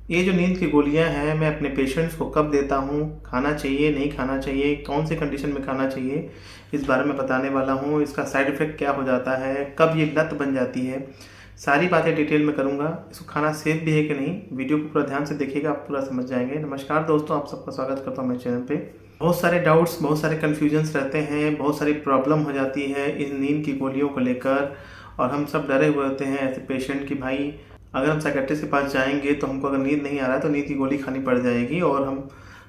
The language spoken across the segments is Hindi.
ये जो नींद की गोलियां हैं मैं अपने पेशेंट्स को कब देता हूँ, खाना चाहिए नहीं खाना चाहिए, कौन से कंडीशन में खाना चाहिए, इस बारे में बताने वाला हूँ। इसका साइड इफ़ेक्ट क्या हो जाता है, कब ये लत बन जाती है, सारी बातें डिटेल में करूँगा। इसको खाना सेफ भी है कि नहीं, वीडियो को पूरा ध्यान से देखिएगा, आप पूरा समझ जाएंगे। नमस्कार दोस्तों, आप सबका स्वागत करता हूँ मेरे चैनल पे। बहुत सारे डाउट्स, बहुत सारे कन्फ्यूजन्स रहते हैं, बहुत सारी प्रॉब्लम हो जाती है इन नींद की गोलियों को लेकर, और हम सब डरे हुए होते हैं ऐसे पेशेंट कि भाई अगर हम साइकियाट्रिस्ट के पास जाएंगे तो हमको अगर नींद नहीं आ रहा है तो नींद की गोली खानी पड़ जाएगी और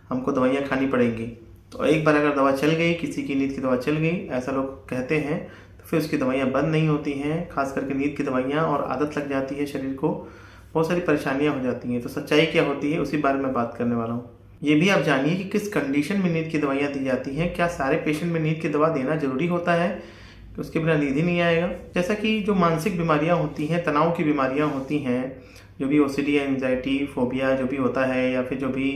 हमको दवाइयाँ खानी पड़ेंगी। तो एक बार अगर दवा चल गई, किसी की नींद की दवा चल गई, ऐसा लोग कहते हैं, तो फिर उसकी दवाइयाँ बंद नहीं होती हैं, खास करके नींद की दवाइयाँ, और आदत लग जाती है शरीर को, बहुत सारी परेशानियाँ हो जाती हैं। तो सच्चाई क्या होती है उसी बारे में बात करने वाला हूँ। ये भी आप जानिए कि किस कंडीशन में नींद की दवाइयाँ दी जाती हैं। क्या सारे पेशेंट में नींद की दवा देना जरूरी होता है कि उसके बिना नींद ही नहीं आएगा? जैसा कि जो मानसिक बीमारियां होती हैं, तनाव की बीमारियां होती हैं, जो भी ओसीडी, एंजाइटी, फोबिया जो भी होता है, या फिर जो भी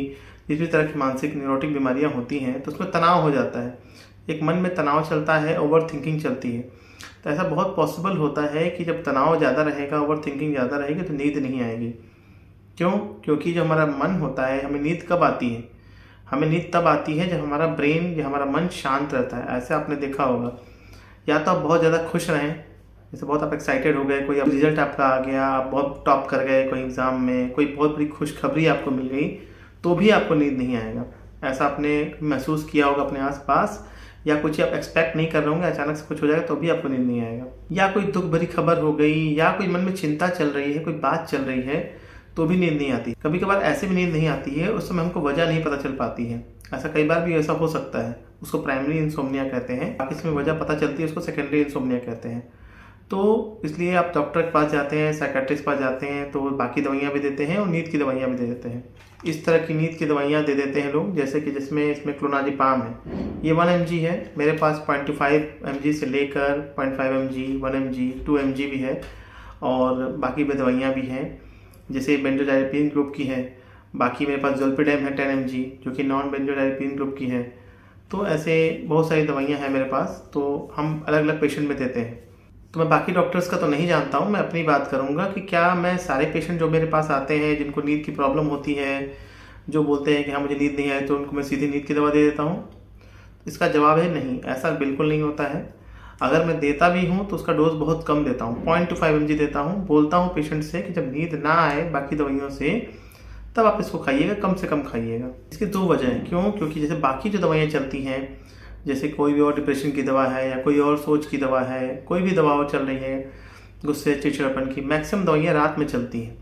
जिस भी तरह की मानसिक न्यूरोटिक बीमारियां होती हैं, तो उसमें तनाव हो जाता है, एक मन में तनाव चलता है, ओवर थिंकिंग चलती है। तो ऐसा बहुत पॉसिबल होता है कि जब तनाव ज़्यादा रहेगा, ओवर थिंकिंग ज़्यादा रहेगी, तो नींद नहीं आएगी। क्यों? क्योंकि जो हमारा मन होता है, हमें नींद कब आती है? हमें नींद तब आती है जब हमारा ब्रेन, जब हमारा मन शांत रहता है। ऐसे आपने देखा होगा, या तो आप बहुत ज़्यादा खुश रहें, जैसे बहुत आप एक्साइटेड हो गए, कोई अब रिजल्ट आपका आ गया, आप बहुत टॉप कर गए कोई एग्ज़ाम में, कोई बहुत बड़ी खुशखबरी आपको मिल गई, तो भी आपको नींद नहीं आएगा। ऐसा आपने महसूस किया होगा अपने आसपास, या कुछ आप एक्सपेक्ट नहीं कर रहे होंगे, अचानक से कुछ हो जाएगा तो भी आपको नींद नहीं आएगा। या कोई दुख भरी खबर हो गई, या कोई मन में चिंता चल रही है, कोई बात चल रही है, तो भी नींद नहीं आती। कभी कभार ऐसे भी नींद नहीं आती है, उस समय हमको वजह नहीं पता चल पाती है। ऐसा कई बार भी ऐसा हो सकता है, उसको प्राइमरी इंसोम्निया कहते हैं, बाकी इसमें वजह पता चलती है उसको सेकेंडरी इंसोम्निया कहते हैं। तो इसलिए आप डॉक्टर के पास जाते हैं, साइकियाट्रिस्ट के पास जाते हैं, तो बाकी दवाइयाँ भी देते हैं और नींद की दवाइयाँ भी दे देते हैं। इस तरह की नींद की दवाइयाँ दे देते हैं लोग, जैसे कि जिसमें इसमें क्लोनाज़ेपाम है, ये 1 mg है, मेरे पास 0.5 mg से लेकर 0.5 mg, 1 mg, 2 mg भी है, और बाकी भी दवाइयाँ भी हैं, जैसे बेंजोडाइज़ेपिन ग्रुप की है। बाकी मेरे पास ज़ोल्पिडेम है 10 mg, जो कि नॉन बेंजोडाइज़ेपिन ग्रुप की है। तो ऐसे बहुत सारी दवाइयाँ हैं मेरे पास, तो हम अलग अलग पेशेंट में देते हैं। तो मैं बाकी डॉक्टर्स का तो नहीं जानता हूँ, मैं अपनी बात करूँगा कि क्या मैं सारे पेशेंट जो मेरे पास आते हैं, जिनको नींद की प्रॉब्लम होती है, जो बोलते हैं कि हाँ मुझे नींद नहीं आई, तो उनको मैं सीधी नींद की दवा दे देता हूँ? इसका जवाब है नहीं, ऐसा बिल्कुल नहीं होता है। अगर मैं देता भी हूँ तो उसका डोज बहुत कम देता हूँ, 0.25 mg देता हूँ। बोलता हूँ पेशेंट से कि जब नींद ना आए बाकी दवाइयों से, तब आप इसको खाइएगा, कम से कम खाइएगा। इसकी 2 वजह हैं। क्यों? क्योंकि जैसे बाकी जो दवाइयाँ चलती हैं, जैसे कोई भी और डिप्रेशन की दवा है, या कोई और सोच की दवा है, कोई भी दवा चल रही है, गुस्से, चिड़चिड़ापन की, मैक्सिमम दवाइयाँ रात में चलती हैं।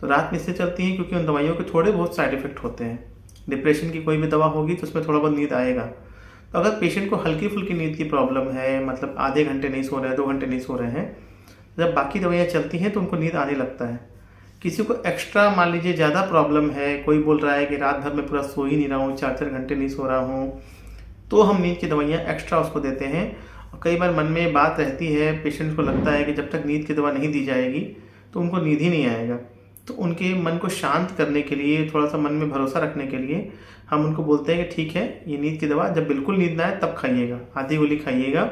तो रात में इसलिए चलती हैं क्योंकि उन दवाइयों के थोड़े बहुत साइड इफेक्ट होते हैं। डिप्रेशन की कोई भी दवा होगी तो उसमें थोड़ा बहुत नींद आएगा। तो अगर पेशेंट को हल्की फुल्की नींद की प्रॉब्लम है, मतलब आधे घंटे नहीं सो रहे हैं, 2 घंटे नहीं सो रहे हैं, जब बाकी दवाइयाँ चलती हैं तो उनको नींद आने लगता है। किसी को एक्स्ट्रा मान लीजिए ज़्यादा प्रॉब्लम है, कोई बोल रहा है कि रात भर में पूरा सो ही नहीं रहा हूँ, 4-4 घंटे नहीं सो रहा हूँ, तो हम नींद की दवाइयाँ एक्स्ट्रा उसको देते हैं। और कई बार मन में बात रहती है, पेशेंट को लगता है कि जब तक नींद की दवा नहीं दी जाएगी तो उनको नींद ही नहीं आएगा। तो उनके मन को शांत करने के लिए, थोड़ा सा मन में भरोसा रखने के लिए, हम उनको बोलते हैं कि ठीक है, ये नींद की दवा जब बिल्कुल नींद ना आए तब खाइएगा, आधी गोली खाइएगा,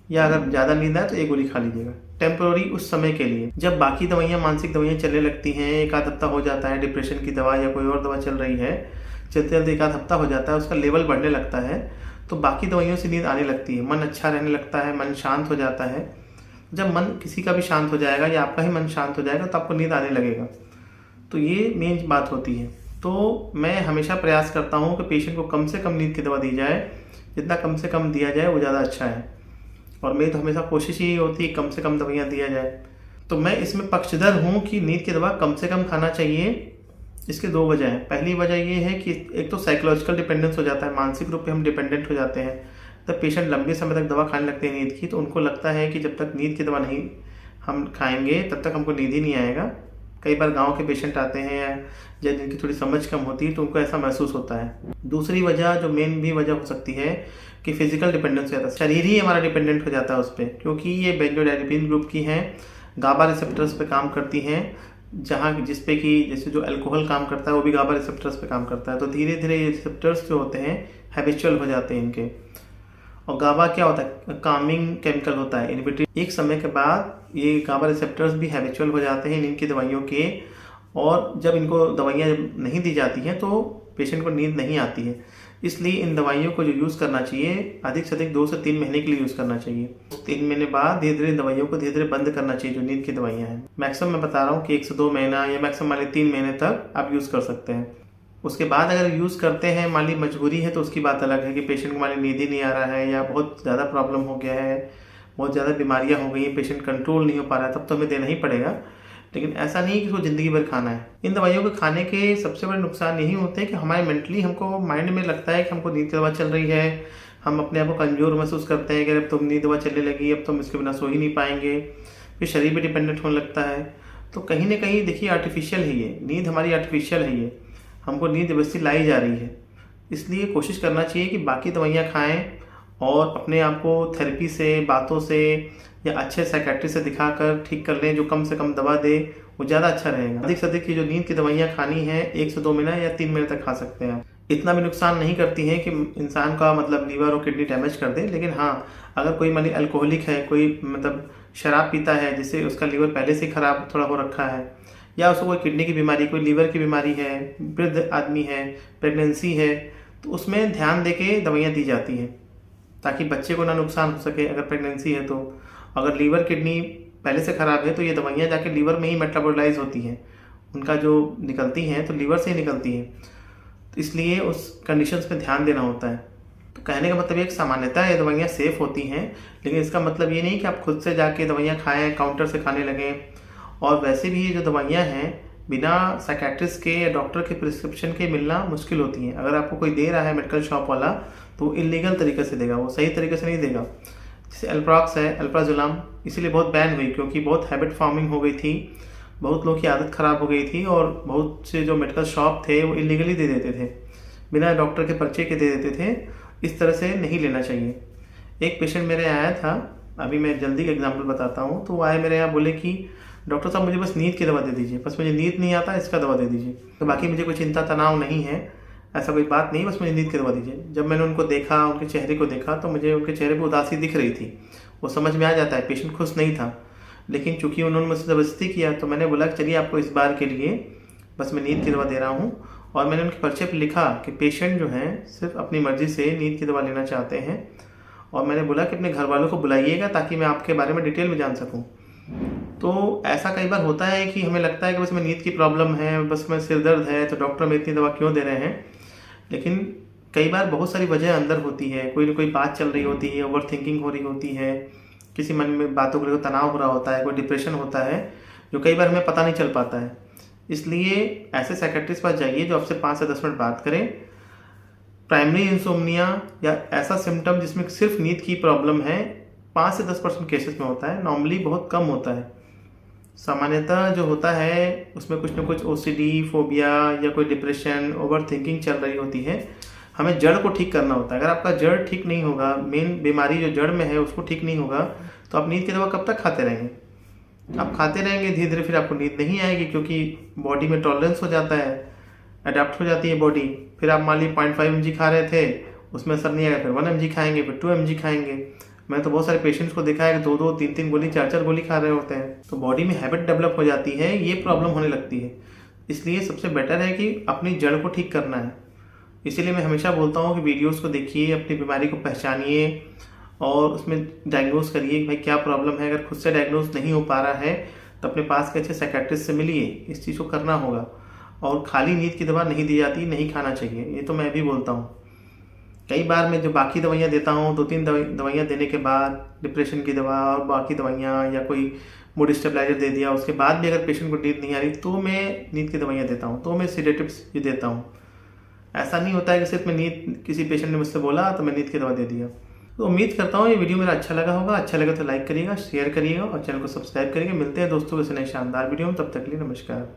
या अगर ज़्यादा नींद आए तो 1 गोली खा लीजिएगा, टेम्पोररी उस समय के लिए। जब बाकी दवाइयाँ, मानसिक दवाइयाँ चलने लगती हैं, एक आध हफ्ता हो जाता है, डिप्रेशन की दवा या कोई और दवा चल रही है, चलते चलते एक आध हफ्ता हो जाता है, उसका लेवल बढ़ने लगता है, तो बाकी दवाइयों से नींद आने लगती है, मन अच्छा रहने लगता है, मन शांत हो जाता है। जब मन किसी का भी शांत हो जाएगा, या आपका ही मन शांत हो जाएगा, तो आपको नींद आने लगेगा। तो ये मेन बात होती है। तो मैं हमेशा प्रयास करता हूँ कि पेशेंट को कम से कम नींद की दवा दी जाए, जितना कम से कम दिया जाए वो ज़्यादा अच्छा है, और मेरी तो हमेशा कोशिश ही होती है कम से कम दवाइयाँ दिया जाए। तो मैं इसमें पक्षधर हूँ कि नींद की दवा कम से कम खाना चाहिए। इसके 2 वजह हैं। पहली वजह ये है कि एक तो साइकोलॉजिकल डिपेंडेंस हो जाता है, मानसिक रूप पे हम डिपेंडेंट हो जाते हैं। जब पेशेंट लंबे समय तक दवा खाने लगते हैं नींद की, तो उनको लगता है कि जब तक नींद की दवा नहीं हम खाएंगे तब तक हमको नींद ही नहीं आएगा। कई बार गांव के पेशेंट आते हैं या जिनकी थोड़ी समझ कम होती है, तो उनको ऐसा महसूस होता है। दूसरी वजह, जो मेन भी वजह हो सकती है, कि फिजिकल डिपेंडेंस हो जाता है, शरीर ही हमारा डिपेंडेंट हो जाता है उस पर, क्योंकि ये बेंजोडाइज़ेपिन ग्रुप की हैं, गाबा रिसेप्टर्स पे काम करती हैं, जहाँ जिसपे कि जैसे जो अल्कोहल काम करता है वो भी गाबा रिसेप्टर्स पे काम करता है। तो धीरे धीरे ये रिसेप्टर्स जो होते हैं हैबिचुअल हो जाते हैं इनके। और गाबा क्या होता है? कामिंग केमिकल होता है, एक समय के बाद ये गाबा रिसेप्टर्स भी हैबिचुअल हो जाते हैं इनकी दवाइयों के, और जब इनको दवाइयाँ नहीं दी जाती हैं तो पेशेंट को नींद नहीं आती है। इसलिए इन दवाइयों को जो यूज़ करना चाहिए अधिक से अधिक 2 से 3 महीने के लिए यूज़ करना चाहिए। 3 महीने बाद धीरे धीरे दवाइयों को धीरे धीरे बंद करना चाहिए जो नींद की दवाइयाँ हैं। मैक्सिमम मैं बता रहा हूँ कि 1 से 2 महीना या मैक्सिमम मान ली 3 महीने तक आप यूज़ कर सकते हैं। उसके बाद अगर यूज़ करते हैं, मान ली मजबूरी है, तो उसकी बात अलग है कि पेशेंट को मान ली नींद ही नहीं आ रहा है या बहुत ज़्यादा प्रॉब्लम हो गया है, बहुत ज़्यादा बीमारियाँ हो गई हैं, पेशेंट कंट्रोल नहीं हो पा रहा है, तब तो हमें देना ही पड़ेगा। लेकिन ऐसा नहीं कि उसको ज़िंदगी भर खाना है। इन दवाइयों को खाने के सबसे बड़े नुकसान यही होते हैं कि हमारे मेंटली हमको माइंड में लगता है कि हमको नींद की दवा चल रही है, हम अपने आप को कमज़ोर महसूस करते हैं कि अब तुम नींद दवा चलने लगी, अब तुम इसके बिना सो ही नहीं पाएंगे, फिर शरीर भी डिपेंडेंट होने लगता है। तो कहीं ना कहीं देखिए आर्टिफिशियल है ये नींद, हमारी आर्टिफिशियल है ये, हमको नींद जबरदस्ती लाई जा रही है। इसलिए कोशिश करना चाहिए कि बाकी दवाइयाँ खाएँ और अपने आप को थेरेपी से, बातों से या अच्छे साइकेट्रिस्ट से दिखाकर ठीक कर लें, जो कम से कम दवा दे, वो ज़्यादा अच्छा रहेगा। अधिक से अधिक की जो नींद की दवाइयाँ खानी है 1 से 2 महीना या 3 महीने तक खा सकते हैं। इतना भी नुकसान नहीं करती है कि इंसान का मतलब लीवर और किडनी डैमेज कर दे। लेकिन हाँ, अगर कोई मान ली अल्कोहलिक है, कोई मतलब शराब पीता है जिससे उसका लीवर पहले से ख़राब थोड़ा हो रखा है, या उसको कोई किडनी की बीमारी, कोई लीवर की बीमारी है, वृद्ध आदमी है, प्रेगनेंसी है, तो उसमें ध्यान देके दवाइयाँ दी जाती हैं ताकि बच्चे को ना नुकसान हो सके। अगर प्रेगनेंसी है तो अगर लीवर किडनी पहले से ख़राब है तो ये दवाइयाँ जाके लीवर में ही मेटाबोलाइज होती हैं, उनका जो निकलती हैं तो लीवर से ही निकलती हैं। तो इसलिए उस कंडीशंस पे ध्यान देना होता है। तो कहने का मतलब एक सामान्यतः ये दवाइयाँ सेफ़ होती हैं, लेकिन इसका मतलब ये नहीं कि आप खुद से जाके दवाइयाँ खाएँ, काउंटर से खाने लगें। और वैसे भी ये जो दवाइयाँ हैं बिना साइकेट्रिस्ट के या डॉक्टर के प्रिस्क्रिप्शन के मिलना मुश्किल होती हैं। अगर आपको कोई दे रहा है मेडिकल शॉप वाला तो इलीगल तरीके से देगा, वो सही तरीके से नहीं देगा। जैसे अल्प्रॉक्स है, अल्प्राजोलम, इसीलिए बहुत बैन हुई क्योंकि बहुत हैबिट फॉर्मिंग हो गई थी, बहुत लोगों की आदत ख़राब हो गई थी और बहुत से जो मेडिकल शॉप थे वो इलीगली दे देते थे, बिना डॉक्टर के पर्चे के दे देते थे। इस तरह से नहीं लेना चाहिए। एक पेशेंट मेरे आया था, अभी मैं जल्दी एग्जाम्पल बताता हूँ। तो वो आए मेरे यहाँ, बोले कि डॉक्टर साहब मुझे बस नींद की दवा दे दीजिए, बस मुझे नींद नहीं आता, इसका दवा दे दीजिए, तो बाकी मुझे कोई चिंता तनाव नहीं है, ऐसा कोई बात नहीं, बस मुझे नींद की दवा दीजिए। जब मैंने उनको देखा, उनके चेहरे को देखा, तो मुझे उनके चेहरे पर उदासी दिख रही थी। वो समझ में आ जाता है पेशेंट खुश नहीं था, लेकिन चूंकि उन्होंने मुझसे ज़बरदस्ती किया तो मैंने बोला कि चलिए आपको इस बार के लिए बस मैं नींद की दवा दे रहा हूँ। और मैंने उनके पर्चे पर लिखा कि पेशेंट जो हैं सिर्फ अपनी मर्ज़ी से नींद की दवा लेना चाहते हैं, और मैंने बोला कि अपने घर वालों को बुलाइएगा ताकि मैं आपके बारे में डिटेल में जान सकूँ। तो ऐसा कई बार होता है कि हमें लगता है कि बस मैं नींद की प्रॉब्लम है, बस मैं सिर दर्द है, तो डॉक्टर में इतनी दवा क्यों दे रहे हैं। लेकिन कई बार बहुत सारी वजह अंदर होती है, कोई ना कोई बात चल रही होती है, ओवर थिंकिंग हो रही होती है, किसी मन में बातों को लेकर तनाव हो रहा होता है, कोई डिप्रेशन होता है जो कई बार हमें पता नहीं चल पाता है। इसलिए ऐसे साइकेट्रिस्ट पास जाइए जो आपसे 5 से 10 मिनट बात करें। प्राइमरी इंसोम्निया या ऐसा सिम्टम जिसमें सिर्फ नींद की प्रॉब्लम है 5 से 10% केसेस में होता है, नॉर्मली बहुत कम होता है। सामान्यतः जो होता है उसमें कुछ ना कुछ ओसीडी, फोबिया या कोई डिप्रेशन, ओवर थिंकिंग चल रही होती है। हमें जड़ को ठीक करना होता है। अगर आपका जड़ ठीक नहीं होगा, मेन बीमारी जो जड़ में है उसको ठीक नहीं होगा, तो आप नींद की दवा कब तक खाते रहेंगे। आप खाते रहेंगे, धीरे धीरे फिर आपको नींद नहीं आएगी क्योंकि बॉडी में टॉलरेंस हो जाता है, अडेप्ट हो जाती है बॉडी। फिर आप मान ली 0.5 mg खा रहे थे, उसमें असर नहीं आएगा, फिर 1 mg खाएंगे, फिर 2 mg खाएंगे। मैं तो बहुत सारे पेशेंट्स को देखा है कि 2-2, 3-3 गोली, 4-4 गोली खा रहे होते हैं। तो बॉडी में हैबिट डेवलप हो जाती है, ये प्रॉब्लम होने लगती है। इसलिए सबसे बेटर है कि अपनी जड़ को ठीक करना है। इसीलिए मैं हमेशा बोलता हूँ कि वीडियोस को देखिए, अपनी बीमारी को पहचानिए और उसमें डायग्नोज करिए कि भाई क्या प्रॉब्लम है। अगर खुद से डायग्नोज नहीं हो पा रहा है तो अपने पास के अच्छे साइकेट्रिस्ट से मिलिए, इस चीज़ को करना होगा। और खाली नींद की दवा नहीं दी जाती, नहीं खाना चाहिए, ये तो मैं भी बोलता हूँ। कई बार मैं जो बाकी दवाइयाँ देता हूँ, 2-3 दवाइयाँ देने के बाद, डिप्रेशन की दवा और बाकी दवाइयाँ या कोई मूड स्टेबलाइजर दे दिया, उसके बाद भी अगर पेशेंट को नींद नहीं आ रही तो मैं नींद की दवाइयाँ देता हूँ, तो मैं सेडेटिव्स भी देता हूँ। ऐसा नहीं होता है कि सिर्फ मैं नींद, किसी पेशेंट ने मुझसे बोला तो मैं नींद की दवा दे दिया। तो उम्मीद करता हूँ ये वीडियो मेरा अच्छा लगा होगा। अच्छा लगा तो लाइक करिएगा, शेयर करिएगा और चैनल को सब्सक्राइब करिएगा। मिलते हैं दोस्तों किसी नई शानदार वीडियो में, तब तक के लिए नमस्कार।